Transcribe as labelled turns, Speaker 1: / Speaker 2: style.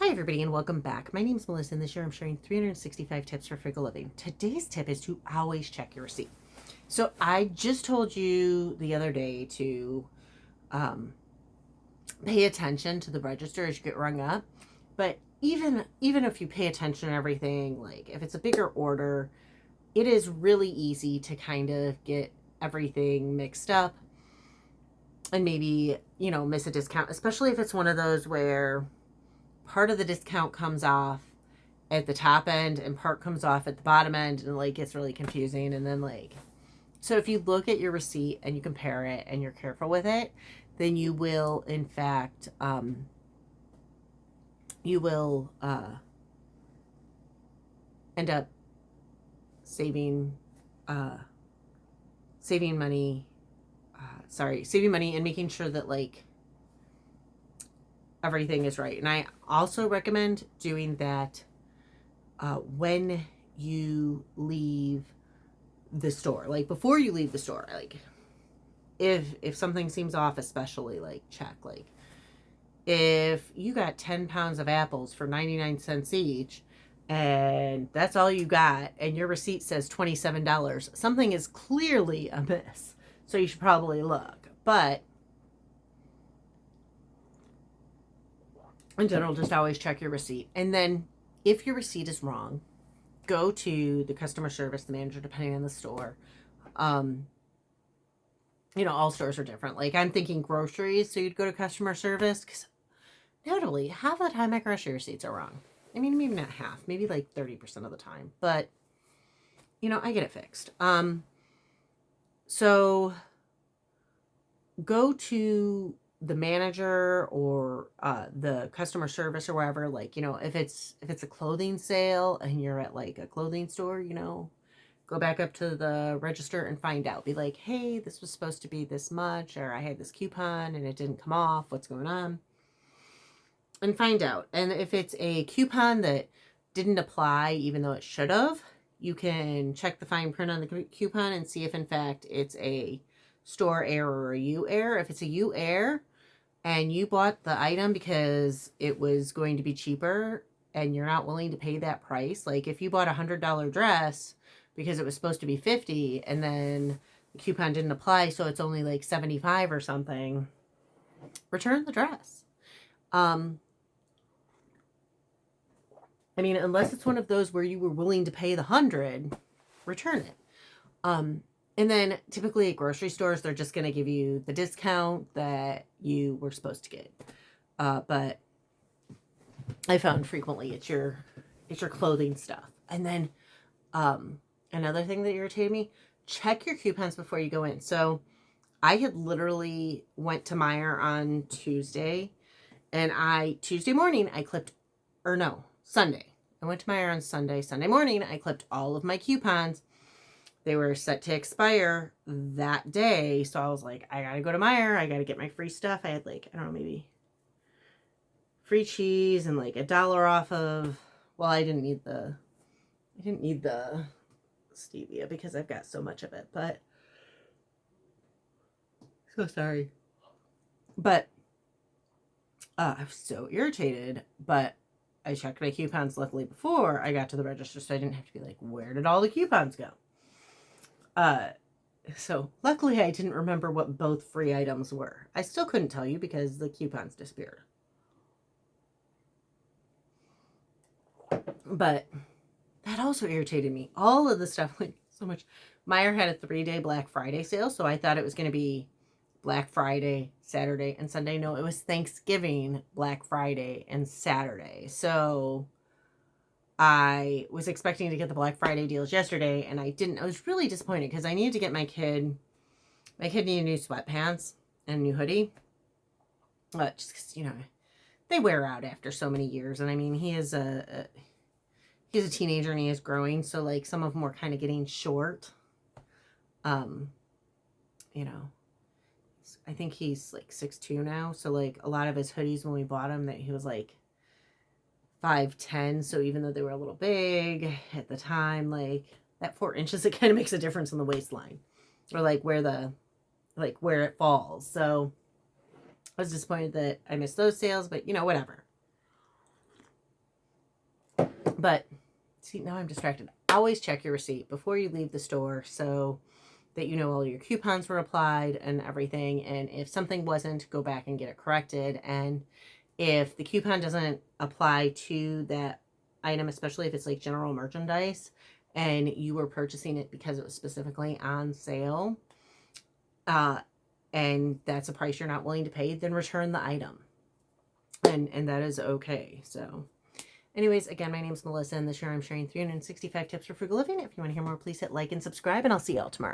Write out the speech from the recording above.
Speaker 1: Hi everybody and welcome back. My name is Melissa and this year I'm sharing 365 tips for frugal living. Today's tip is to always check your receipt. So I just told you the other day to um, pay attention to the register as you get rung up. But even if you pay attention to everything, like if it's a bigger order, it is really easy to kind of get everything mixed up and maybe, miss a discount, especially if it's one of those where part of the discount comes off at the top end and part comes off at the bottom end, and like it's really confusing. And then so if you look at your receipt and you compare it and you're careful with it, then you will in fact you will end up saving saving money saving money and making sure that everything is right. And I also recommend doing that when you leave the store, like before you leave the store. Like if something seems off, especially, like check, like if you got 10 pounds of apples for 99 cents each and that's all you got and your receipt says $27, something is clearly amiss, so you should probably look. But in general, just always check your receipt. And then if your receipt is wrong, go to the customer service, the manager, depending on the store. All stores are different. Like I'm thinking groceries, so you'd go to customer service, because notably half the time my grocery receipts are wrong. I mean, maybe not half, maybe like 30% of the time, but I get it fixed. So go to the manager or the customer service or wherever. Like, if it's a clothing sale and you're at like a clothing store, go back up to the register and find out. Be like, hey, this was supposed to be this much, or I had this coupon and it didn't come off. What's going on? And find out. And if it's a coupon that didn't apply, even though it should have, you can check the fine print on the coupon and see if in fact it's a store error or a U error. If it's a U error and you bought the item because it was going to be cheaper and you're not willing to pay that price, like if you bought a $100 dress because it was supposed to be 50 and then the coupon didn't apply, so it's only like 75 or something, return the dress. Unless it's one of those where you were willing to pay the 100, return it. And then typically at grocery stores, they're just going to give you the discount that you were supposed to get. But I found frequently it's your clothing stuff. And then another thing that irritated me, check your coupons before you go in. So I had literally went to Meijer on Tuesday, and Tuesday morning I clipped, or no, Sunday. I went to Meijer on Sunday morning. I clipped all of my coupons. They were set to expire that day. So I was like, I got to go to Meijer. I got to get my free stuff. I had maybe free cheese and like $1 off of, well, I didn't need the stevia because I've got so much of it, but so sorry. But I was so irritated, but I checked my coupons luckily before I got to the register, so I didn't have to be like, where did all the coupons go? So luckily I didn't remember what both free items were. I still couldn't tell you because the coupons disappeared. But that also irritated me. All of the stuff, like so much. Meijer had a 3-day Black Friday sale, so I thought it was going to be Black Friday, Saturday, and Sunday. No, it was Thanksgiving, Black Friday, and Saturday. So I was expecting to get the Black Friday deals yesterday, and I didn't. I was really disappointed because I needed to get my kid needed new sweatpants and a new hoodie. Just because, they wear out after so many years. And he is he's a teenager and he is growing. So like some of them were kind of getting short. I think he's like 6'2" now. So like a lot of his hoodies when we bought him, that he was like 5'10". So even though they were a little big at the time, like that 4 inches, it kind of makes a difference in the waistline or like where it falls. So I was disappointed that I missed those sales, but whatever. But see, now I'm distracted. Always check your receipt before you leave the store so that you know all your coupons were applied and everything. And if something wasn't, go back and get it corrected. And if the coupon doesn't apply to that item, especially if it's like general merchandise and you were purchasing it because it was specifically on sale, and that's a price you're not willing to pay, then return the item. And that is okay. So anyways, again, my name is Melissa, and this year I'm sharing 365 tips for frugal living. If you want to hear more, please hit like and subscribe, and I'll see y'all tomorrow.